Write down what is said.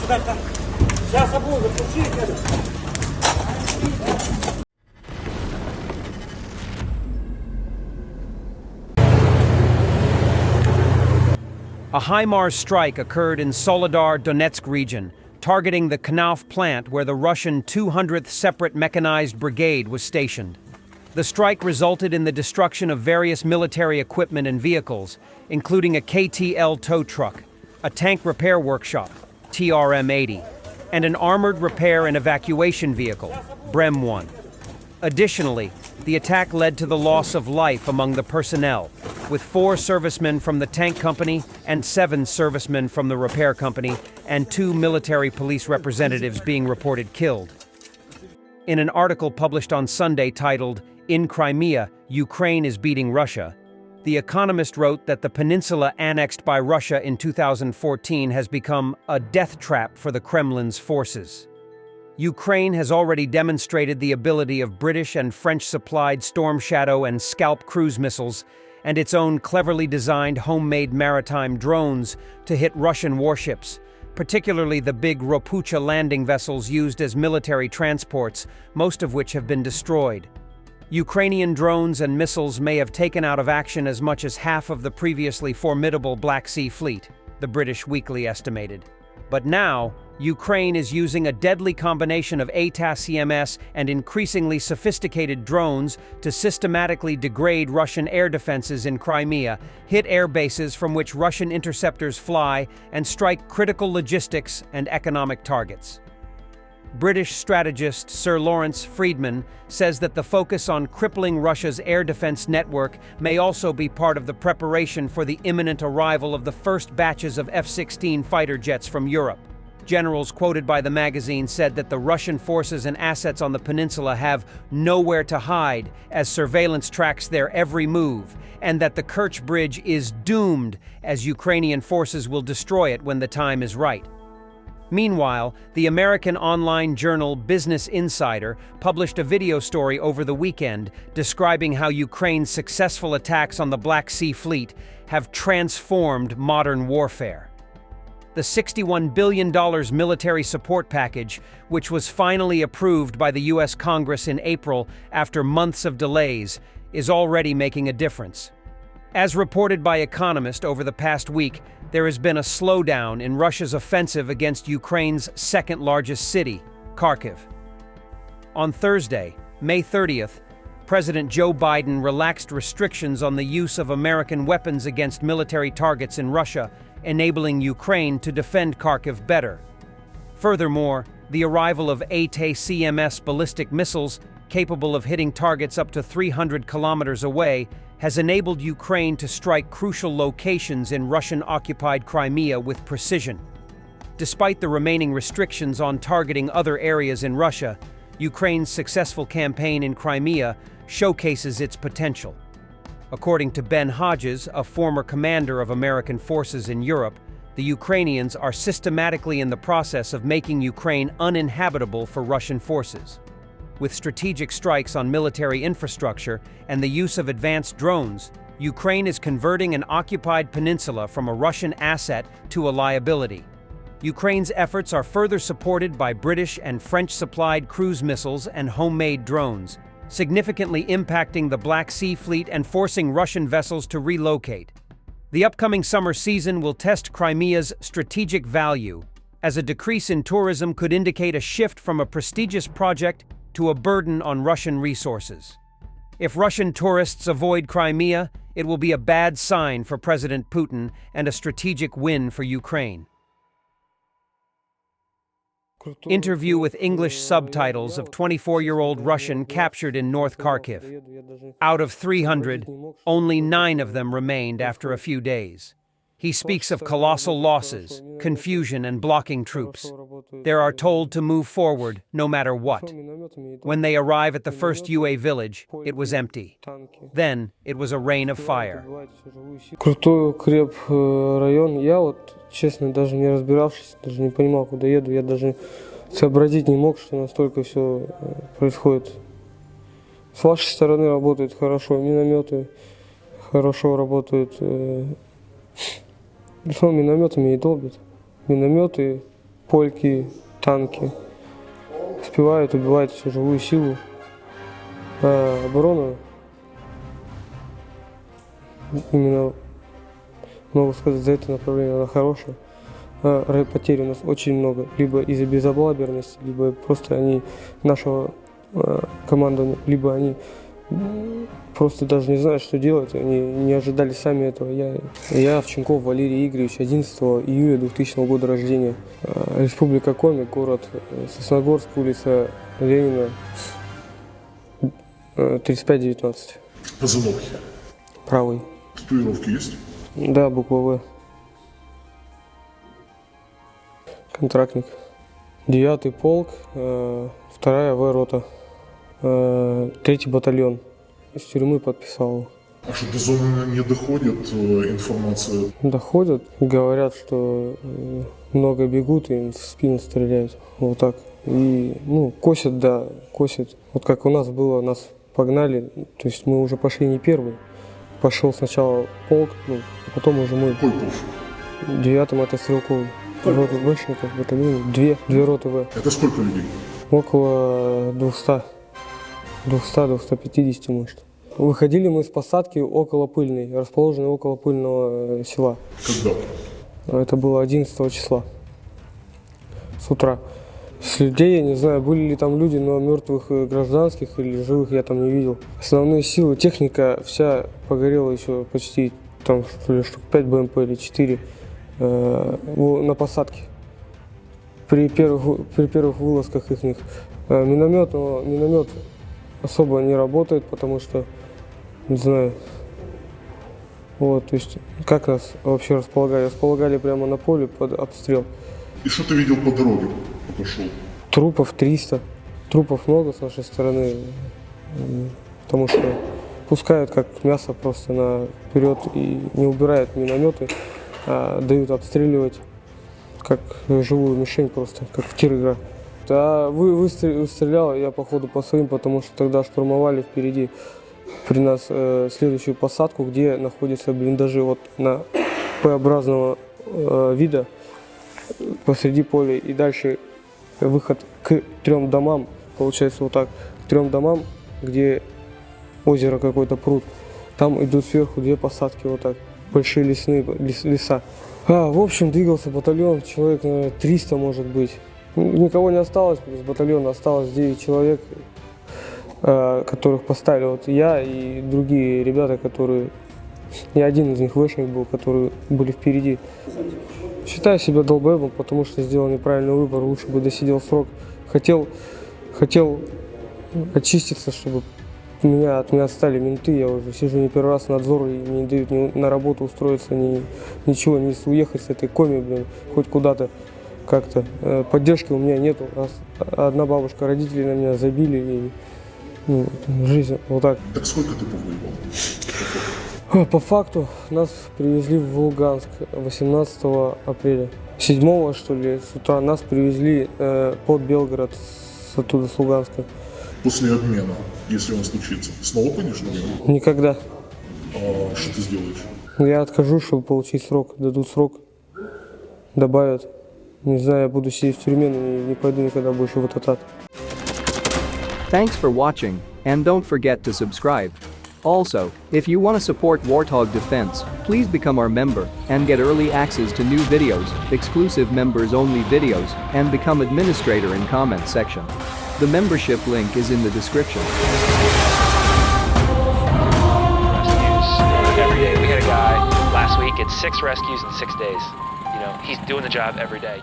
A Himars strike occurred in Soledar, Donetsk region, targeting the Knauf plant where the Russian 200th Separate Mechanized Brigade was stationed. The strike resulted in the destruction of various military equipment and vehicles, including a KTL tow truck, a tank repair workshop, TRM-80, and an armored repair and evacuation vehicle, BREM-1. Additionally, the attack led to the loss of life among the personnel, with 4 servicemen from the tank company and 7 servicemen from the repair company and 2 military police representatives being reported killed. In an article published on Sunday titled, "In Crimea, Ukraine is beating Russia," The Economist wrote that the peninsula annexed by Russia in 2014 has become a death trap for the Kremlin's forces. Ukraine has already demonstrated the ability of British and French-supplied Storm Shadow and Scalp cruise missiles and its own cleverly designed homemade maritime drones to hit Russian warships, particularly the big Ropucha landing vessels used as military transports, most of which have been destroyed. Ukrainian drones and missiles may have taken out of action as much as half of the previously formidable Black Sea Fleet, the British weekly estimated. But now, Ukraine is using a deadly combination of ATACMS and increasingly sophisticated drones to systematically degrade Russian air defenses in Crimea, hit air bases from which Russian interceptors fly, and strike critical logistics and economic targets. British strategist Sir Lawrence Freedman says that the focus on crippling Russia's air defense network may also be part of the preparation for the imminent arrival of the first batches of F-16 fighter jets from Europe. Generals quoted by the magazine said that the Russian forces and assets on the peninsula have nowhere to hide as surveillance tracks their every move, and that the Kerch Bridge is doomed as Ukrainian forces will destroy it when the time is right. Meanwhile, the American online journal Business Insider published a video story over the weekend describing how Ukraine's successful attacks on the Black Sea Fleet have transformed modern warfare. The $61 billion military support package, which was finally approved by the U.S. Congress in April after months of delays, is already making a difference. As reported by Economist over the past week, there has been a slowdown in Russia's offensive against Ukraine's second-largest city, Kharkiv. On Thursday, May 30th, President Joe Biden relaxed restrictions on the use of American weapons against military targets in Russia, enabling Ukraine to defend Kharkiv better. Furthermore, the arrival of ATACMS ballistic missiles, capable of hitting targets up to 300 kilometers away, has enabled Ukraine to strike crucial locations in Russian-occupied Crimea with precision. Despite the remaining restrictions on targeting other areas in Russia, Ukraine's successful campaign in Crimea showcases its potential. According to Ben Hodges, a former commander of American forces in Europe, the Ukrainians are systematically in the process of making Ukraine uninhabitable for Russian forces. With strategic strikes on military infrastructure and the use of advanced drones, Ukraine is converting an occupied peninsula from a Russian asset to a liability. Ukraine's efforts are further supported by British and French-supplied cruise missiles and homemade drones, significantly impacting the Black Sea Fleet and forcing Russian vessels to relocate. The upcoming summer season will test Crimea's strategic value, as a decrease in tourism could indicate a shift from a prestigious project to a burden on Russian resources. If Russian tourists avoid Crimea, it will be a bad sign for President Putin and a strategic win for Ukraine. Interview with English subtitles of 24-year-old Russian captured in North Kharkiv. Out of 300, only 9 of them remained after a few days. He speaks of colossal losses, confusion, and blocking troops. They are told to move forward no matter what. When they arrive at the first UA village, it was empty. Then it was a rain of fire. Крутой укреп район. Я вот, честно, даже не разбиравшись, даже не понимал, куда еду. Я даже сообразить не мог, что настолько все происходит. С вашей стороны работают хорошо, минометы хорошо работают. Что минометами и долбят. Минометы, польки, танки. Успевают убивать всю живую силу. Оборона, именно, могу сказать, за это направление она хорошая. Потерь у нас очень много, либо из-за безалаберности, либо просто они, нашего командования, либо они просто даже не знают, что делать, они не ожидали сами этого. Я Овчинков Валерий Игоревич, 11 июля 2000 года рождения. Республика Коми, город Сосногорск, улица Ленина, 3519. Позывной. Правый. Татуировки есть? Да, буква В. Контрактник. 9-й полк, 2-я В-рота, 3-й батальон. Из тюрьмы подписал. А что, до зоны не доходит информация? Доходят, говорят, что много бегут и в спину стреляют. Вот так. И, косят, да, косят. Вот как у нас было, нас погнали, то есть мы уже пошли не первый. Пошел сначала полк, а потом уже мой. Какой полк? 9-м это стрелковый. Рота сборщиков, батальон, две роты В. Это сколько людей? Около 200-250, может. Выходили мы с посадки около Пыльной, расположенной около Пыльного села. Когда? Это было 11 числа, с утра. С людей, я не знаю, были ли там люди, но мертвых гражданских или живых я там не видел. Основные силы, техника вся погорела еще почти, там, что ли, штук 5 БМП или 4 на посадке. При первых вылазках их. Миномет особо не работает, потому что, не знаю, вот, то есть, как нас вообще располагали? Располагали прямо на поле под обстрел. И что ты видел по дороге, пока шел? Трупов 300. Трупов много с нашей стороны, потому что пускают как мясо просто вперед и не убирают минометы, а дают обстреливать как живую мишень просто, как в тир игра. Да, выстрелял я походу по своим, потому что тогда штурмовали впереди при нас следующую посадку, где находятся блиндажи вот на П-образного вида посреди поля, и дальше выход к 3 домам, получается вот так, к 3 домам, где озеро какой-то пруд. Там идут сверху 2 посадки вот так, большие леса. В общем, двигался батальон, человек, наверное, 300 может быть. Никого не осталось, из батальона осталось 9 человек, которых поставили вот я и другие ребята, которые, не один из них вышник был, которые были впереди. Считаю себя долбоебом, потому что сделал неправильный выбор, лучше бы досидел срок. Хотел очиститься, чтобы от меня отстали менты, я уже сижу не первый раз в надзор, и мне не дают ни на работу устроиться, ничего, не уехать с этой Коми, блин, хоть куда-то как-то. Поддержки у меня нету, одна бабушка, родители на меня забили, и жизнь вот так. Так сколько ты повоевал? По факту нас привезли в Луганск 18 апреля. 7 что ли, с утра нас привезли под Белгород, оттуда, с Луганска. После обмена, если он случится, снова пойдешь на войну? Никогда. Что ты сделаешь? Я откажу, чтобы получить срок. Дадут срок, добавят. Не знаю, я буду сидеть в тюрьме, но не пойду никогда больше в этот ад. Thanks for watching, and don't forget to subscribe. Also, if you want to support Warthog Defense, please become our member and get early access to new videos, exclusive members-only videos, and become administrator in comment section. The membership link is in the description. Rescues every day. We had a guy last week, it's 6 rescues in 6 days. You know, he's doing the job every day.